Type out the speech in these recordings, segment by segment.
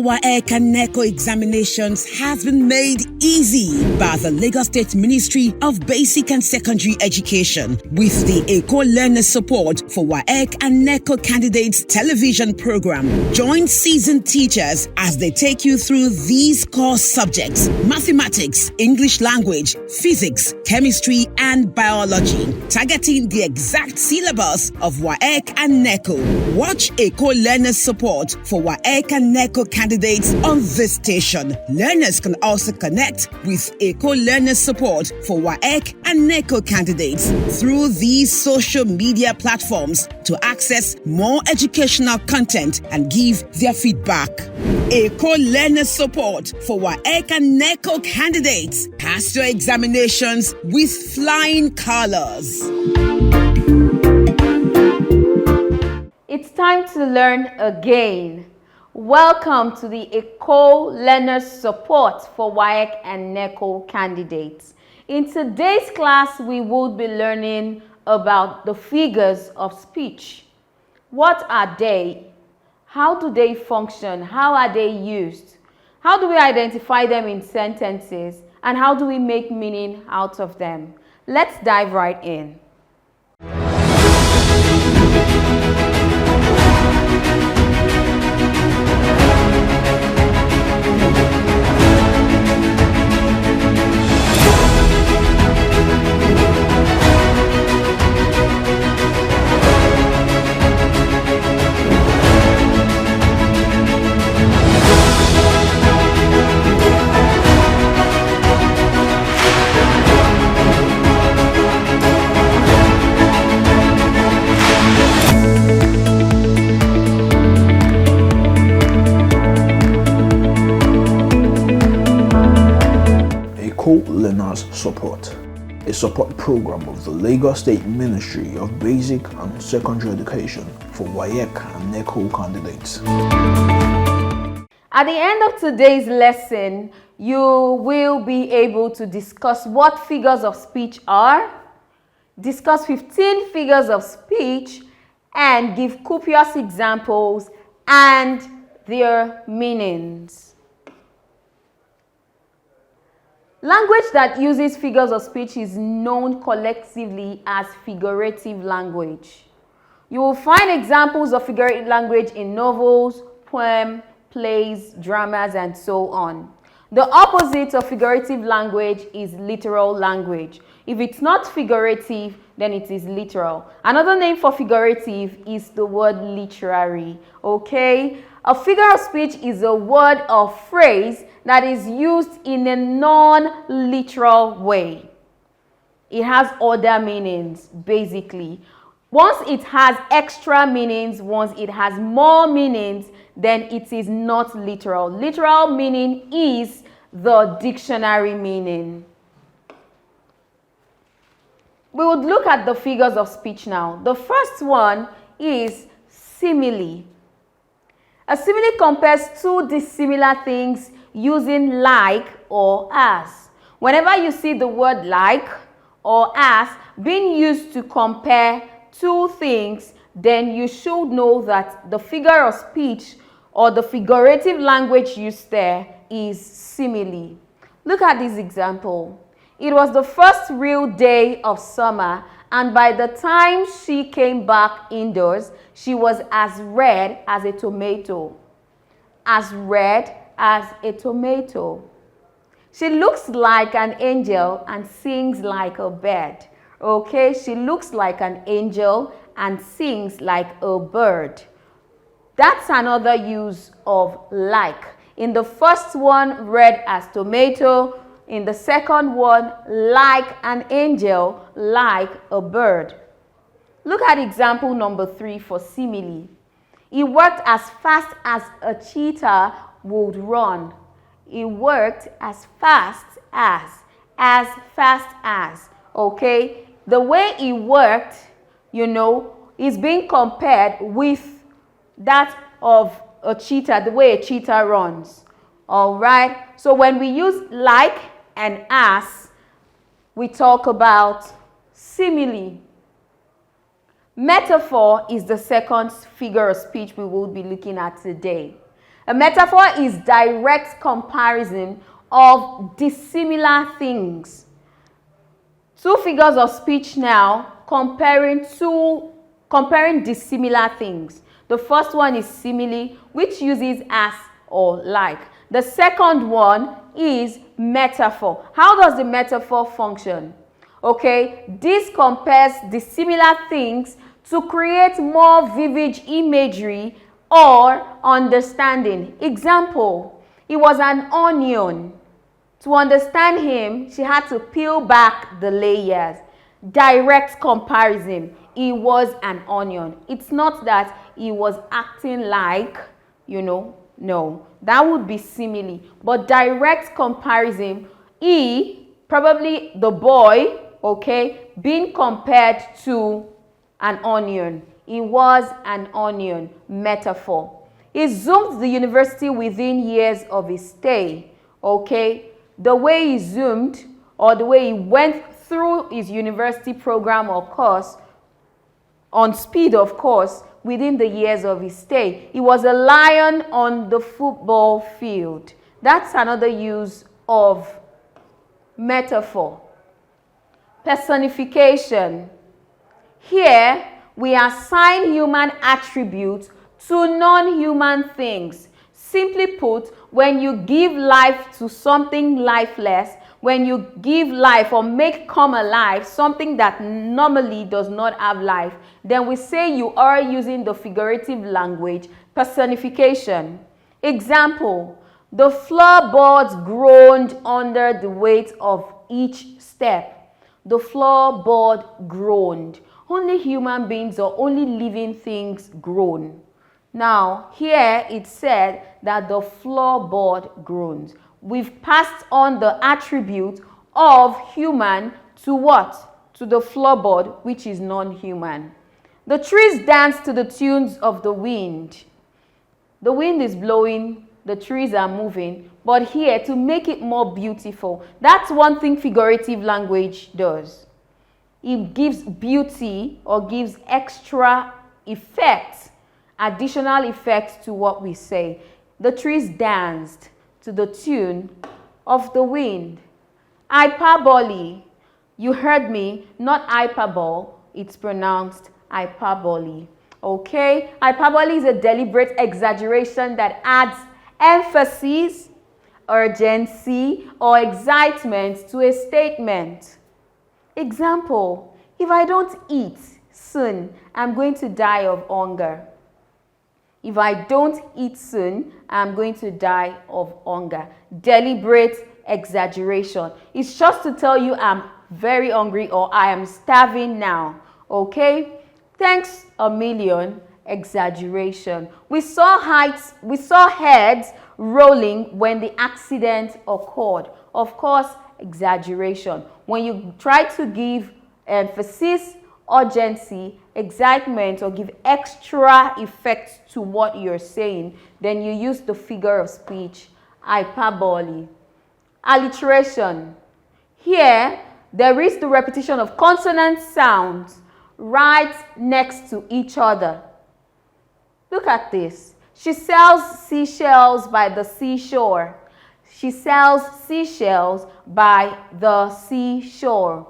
WAEC and NECO examinations has been made easy by the Lagos State Ministry of Basic and Secondary Education with the Eko Learners Support for WAEC and NECO Candidates television program. Join seasoned teachers as they take you through these core subjects: mathematics, English language, physics, chemistry, and biology, targeting the exact syllabus of WAEC and NECO. Watch Eko Learners Support for WAEC and NECO candidates on this station. Learners can also connect with Eko Learners Support for WAEC and NECO candidates through these social media platforms to access more educational content and give their feedback. Eko Learners Support for WAEC and NECO candidates. Pass your examinations with flying colors. It's time to learn again. Welcome to the Eko Learners Support for WAEC and NECO candidates. In today's class, we will be learning about the figures of speech. What are they? How do they function? How are they used? How do we identify them in sentences? And how do we make meaning out of them? Let's dive right in. Eko Learners Support, a support program of the Lagos State Ministry of Basic and Secondary Education for WAEC and NECO candidates. At the end of today's lesson, you will be able to discuss what figures of speech are, discuss 15 figures of speech, and give copious examples and their meanings. Language that uses figures of speech is known collectively as figurative language. You will find examples of figurative language in novels, poems, plays, dramas, and so on. The opposite of figurative language is literal language. If it's not figurative, then it is literal. Another name for figurative is the word literary, okay? A figure of speech is a word or phrase that is used in a non-literal way. It has other meanings, basically. Once it has extra meanings, once it has more meanings, then it is not literal. Literal meaning is the dictionary meaning. We would look at the figures of speech now. The first one is simile. A simile compares two dissimilar things using like or as. Whenever you see the word like or as being used to compare two things, then you should know that the figure of speech or the figurative language used there is simile. Look at this example. It was the first real day of summer, and by the time she came back indoors, she was as red as a tomato. As red as a tomato. She looks like an angel and sings like a bird. Okay, she looks like an angel and sings like a bird. That's another use of like. In the first one, red as tomato. In the second one, like an angel, like a bird. Look at example number 3 for simile. He worked as fast as a cheetah would run. He worked as fast as, okay? The way he worked, is being compared with that of a cheetah, the way a cheetah runs. All right? So when we use like and as, we talk about simile. Metaphor is the second figure of speech we will be looking at today. A metaphor is direct comparison of dissimilar things. Two figures of speech now comparing dissimilar things. The first one is simile, which uses as or like. The second one is metaphor. How does the metaphor function? Okay, this compares dissimilar things to create more vivid imagery or understanding. Example, he was an onion. To understand him, she had to peel back the layers. Direct comparison. He was an onion. It's not that he was acting like, no. That would be simile. But direct comparison, he, probably the boy, okay, being compared to an onion. He was an onion. Metaphor. He zoomed the university within years of his stay. Okay, the way he zoomed or the way he went through his university program or course on speed, of course, within the years of his stay. He was a lion on the football field. That's another use of metaphor. Personification. Here, we assign human attributes to non-human things. Simply put, when you give life to something lifeless, when you give life or make come alive something that normally does not have life, then we say you are using the figurative language, personification. Example, the floorboards groaned under the weight of each step. The floorboard groaned. Only human beings or only living things groan. Now, here it said that the floorboard groans. We've passed on the attribute of human to what? To the floorboard, which is non-human. The trees dance to the tunes of the wind. The wind is blowing, the trees are moving, but here, to make it more beautiful, that's one thing figurative language does. It gives beauty or gives extra effect, additional effect to what we say. The trees danced to the tune of the wind. Hyperbole. You heard me, not hyperbole, it's pronounced hyperbole. Okay? Hyperbole is a deliberate exaggeration that adds emphasis, urgency, or excitement to a statement. Example, if I don't eat soon, I'm going to die of hunger. If I don't eat soon, I'm going to die of hunger. Deliberate exaggeration. It's just to tell you I'm very hungry or I am starving now. Okay? Thanks a million. Exaggeration. We saw heads rolling when the accident occurred. Of course, exaggeration. When you try to give emphasis, urgency, excitement, or give extra effect to what you're saying, then you use the figure of speech, hyperbole. Alliteration. Here, there is the repetition of consonant sounds right next to each other. Look at this. She sells seashells by the seashore. She sells seashells by the seashore.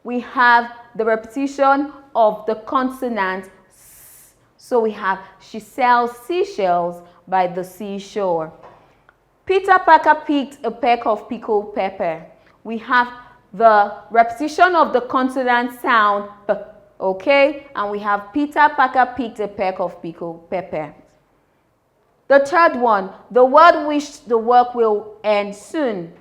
We have the repetition of the consonant s. So we have she sells seashells by the seashore. Peter Parker picked a peck of pickled pepper. We have the repetition of the consonant sound p, okay? And we have Peter Parker picked a peck of pickled pepper. The third one, the word wish the work will end soon.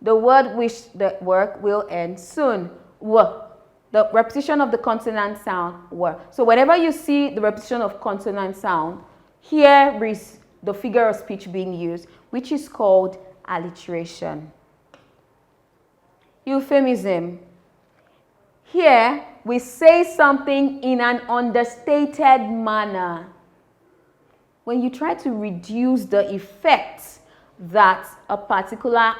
The word wish the work will end soon. W. The repetition of the consonant sound, w. So whenever you see the repetition of consonant sound, here is the figure of speech being used, which is called alliteration. Euphemism. Here, we say something in an understated manner. When you try to reduce the effect that a particular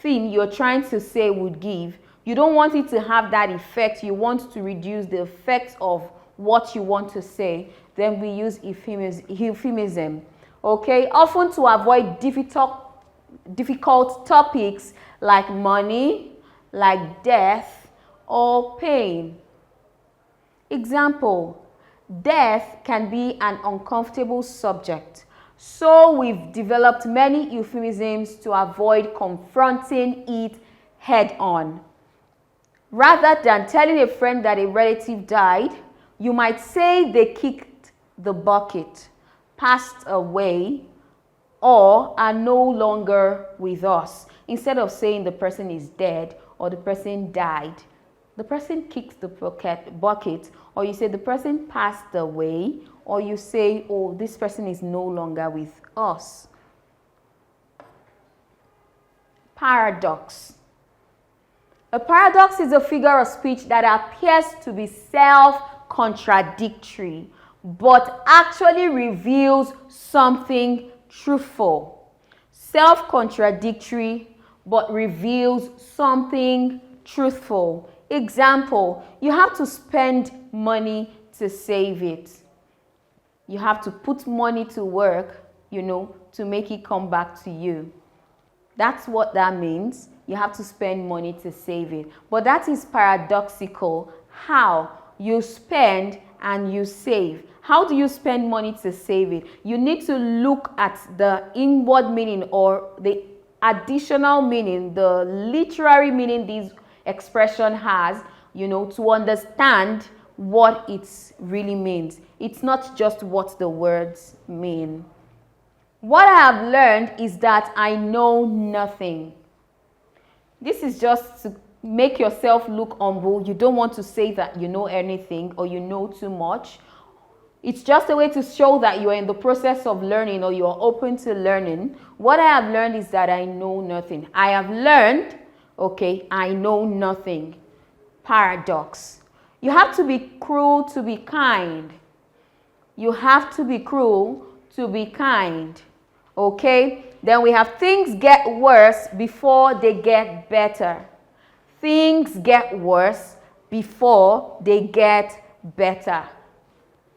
thing you're trying to say would give, you don't want it to have that effect. You want to reduce the effect of what you want to say. Then we use euphemism. Okay, often to avoid difficult topics like money, like death, or pain. Example, death can be an uncomfortable subject, so we've developed many euphemisms to avoid confronting it head-on. Rather than telling a friend that a relative died, you might say they kicked the bucket, passed away, or are no longer with us. Instead of saying the person is dead or the person died, the person kicked the bucket, or you say the person passed away, or you say, oh, this person is no longer with us. Paradox. A paradox is a figure of speech that appears to be self-contradictory, but actually reveals something truthful. Self-contradictory, but reveals something truthful. Example, you have to spend money to save it. You have to put money to work, to make it come back to you. That's what that means. You have to spend money to save it. But that is paradoxical. How? You spend and you save. How do you spend money to save it? You need to look at the inward meaning or the additional meaning, the literary meaning this expression has, to understand what it really means. It's not just what the words mean. What I have learned is that I know nothing. This is just to make yourself look humble. You don't want to say that you know anything or you know too much. It's just a way to show that you are in the process of learning or you are open to learning. What I have learned is that I know nothing. I have learned, okay, I know nothing. Paradox. You have to be cruel to be kind. You have to be cruel to be kind. Okay? Then we have things get worse before they get better. Things get worse before they get better.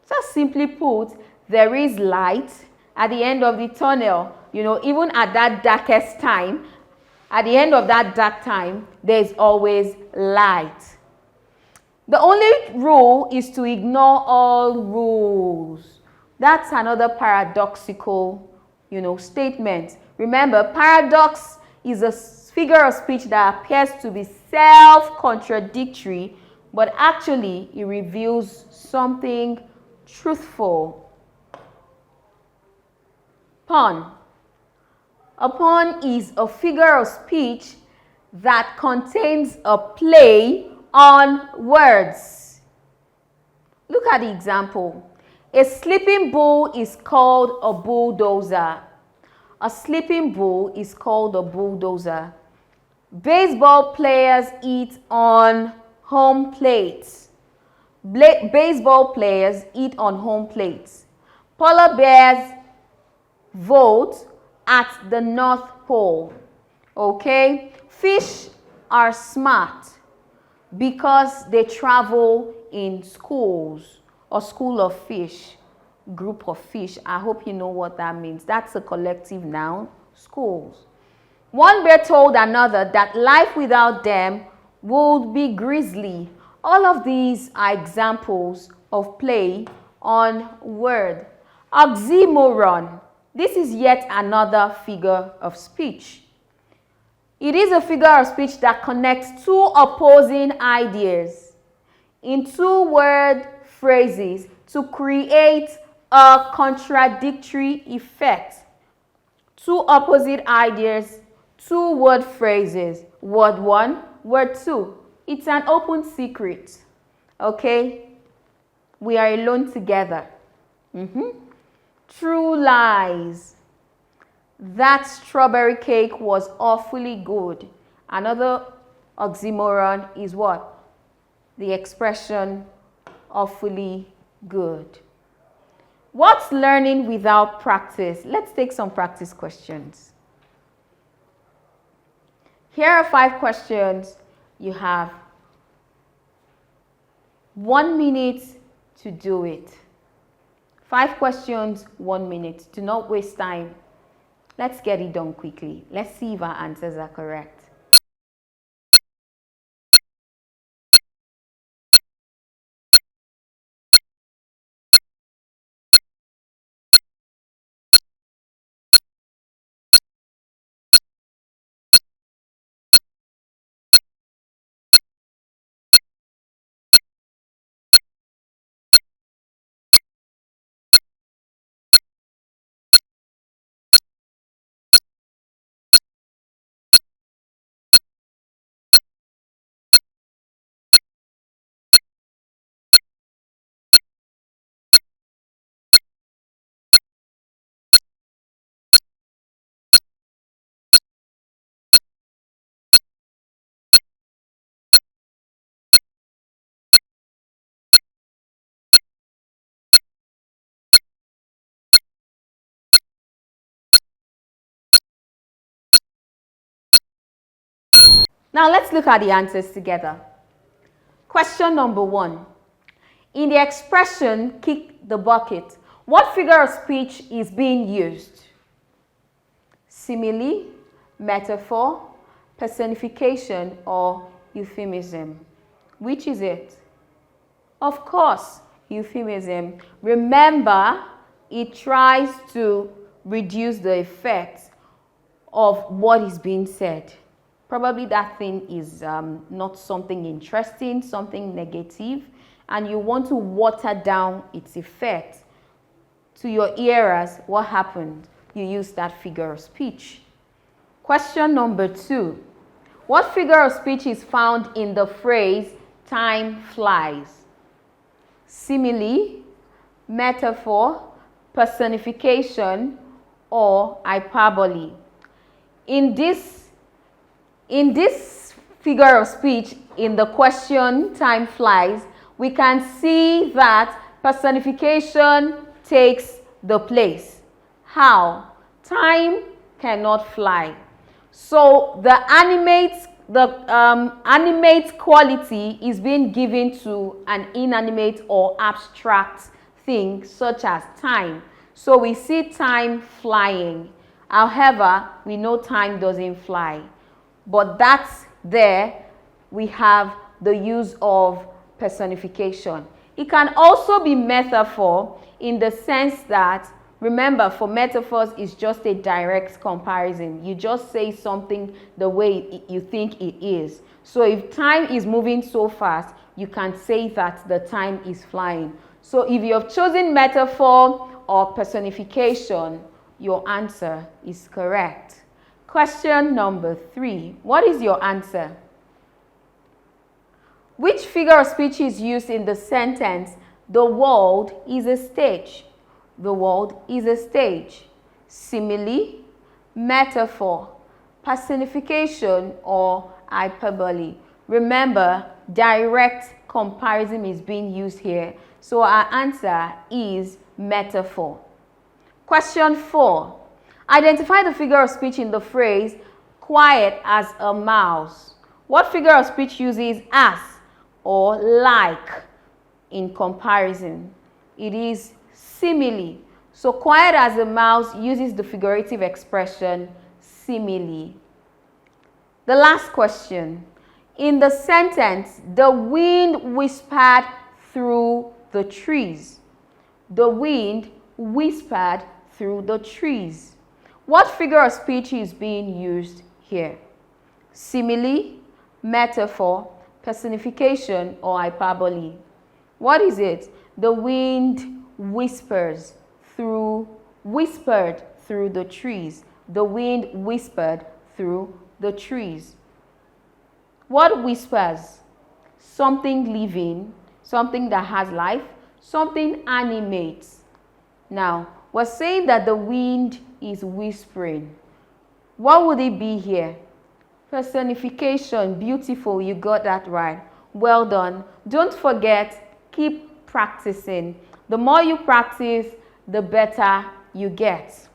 Just simply put, there is light at the end of the tunnel. Even at that darkest time, at the end of that dark time, there's always light. The only rule is to ignore all rules. That's another paradoxical, statement. Remember, paradox is a figure of speech that appears to be self-contradictory, but actually it reveals something truthful. Pun. A pun is a figure of speech that contains a play on words. Look at the example. A sleeping bull is called a bulldozer. A sleeping bull is called a bulldozer. Baseball players eat on home plates. Baseball players eat on home plates. Polar bears vote at the North Pole. Okay? Fish are smart because they travel in schools or school of fish, group of fish. I hope you know what that means. That's a collective noun, schools. One bear told another that life without them would be grisly. All of these are examples of play on word. Oxymoron. This is yet another figure of speech. It is a figure of speech that connects two opposing ideas in two-word phrases to create a contradictory effect. Two opposite ideas, two-word phrases. Word one, word two. It's an open secret. Okay? We are alone together. True lies. That strawberry cake was awfully good. Another oxymoron is what? The expression awfully good. What's learning without practice? Let's take some practice questions. Here are 5 questions. You have 1 minute to do it. 5 questions, 1 minute. Do not waste time. Let's get it done quickly. Let's see if our answers are correct. Now let's look at the answers together. Question number 1. In the expression, kick the bucket, what figure of speech is being used? Simile, metaphor, personification, or euphemism? Which is it? Of course, euphemism. Remember, it tries to reduce the effect of what is being said. Probably that thing is not something interesting, something negative, and you want to water down its effect. To your hearers, what happened? You use that figure of speech. Question number 2. What figure of speech is found in the phrase, time flies? Simile, metaphor, personification, or hyperbole? In this figure of speech, in the question, time flies, we can see that personification takes the place. How? Time cannot fly. So the animate quality is being given to an inanimate or abstract thing such as time. So we see time flying. However, we know time doesn't fly. But that's there we have the use of personification. It can also be metaphor in the sense that, remember, for metaphors, it's just a direct comparison. You just say something the way you think it is. So if time is moving so fast, you can say that the time is flying. So if you have chosen metaphor or personification, your answer is correct. Question number 3. What is your answer? Which figure of speech is used in the sentence, the world is a stage? The world is a stage. Simile, metaphor, personification, or hyperbole? Remember, direct comparison is being used here. So our answer is metaphor. Question 4. Identify the figure of speech in the phrase, quiet as a mouse. What figure of speech uses as or like in comparison? It is simile. So quiet as a mouse uses the figurative expression simile. The last question. In the sentence, the wind whispered through the trees. The wind whispered through the trees. What figure of speech is being used here? Simile, metaphor, personification, or hyperbole? What is it? The wind whispered through the trees. The wind whispered through the trees. What whispers? Something living, something that has life, something animates. Now, we're saying that the wind is whispering. What would it be here? Personification. Beautiful, you got that right. Well done. Don't forget, keep practicing. The more you practice, the better you get.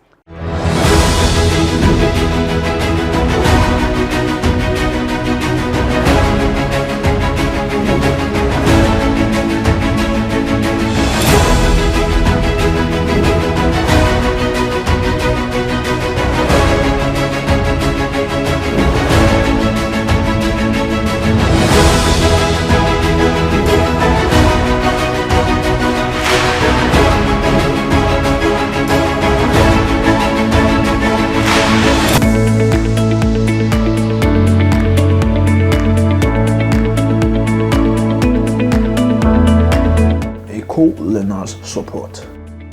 Support,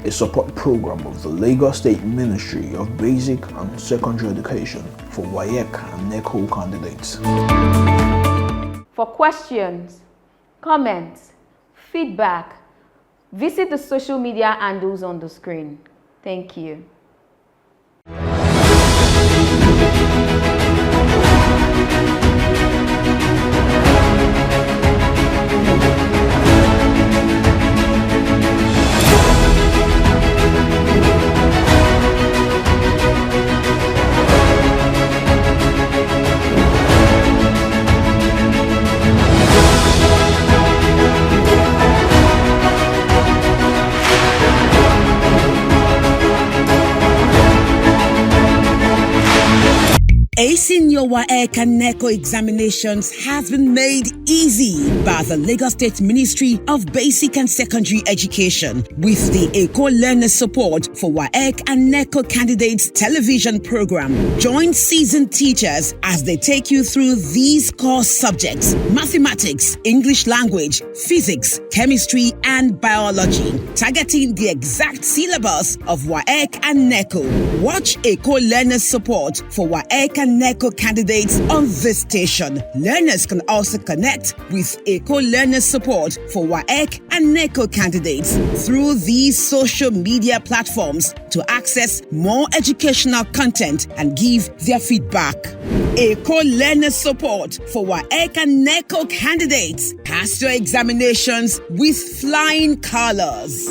a support program of the Lagos State Ministry of Basic and Secondary Education for WAEC and NECO candidates. For questions, comments, feedback, visit the social media handles on the screen. Thank you. Acing your WAEC and NECO examinations has been made easy by the Lagos State Ministry of Basic and Secondary Education with the Eko Learners Support for WAEC and NECO candidates television program. Join seasoned teachers as they take you through these core subjects: mathematics, English language, physics, chemistry, and biology, targeting the exact syllabus of WAEC and NECO. Watch Eko Learners Support for WAEC and NECO candidates on this station. Learners can also connect with Eko Learners Support for WAEC and NECO candidates through these social media platforms to access more educational content and give their feedback. Eko Learners Support for WAEC and NECO candidates. Pass your examinations with flying colors.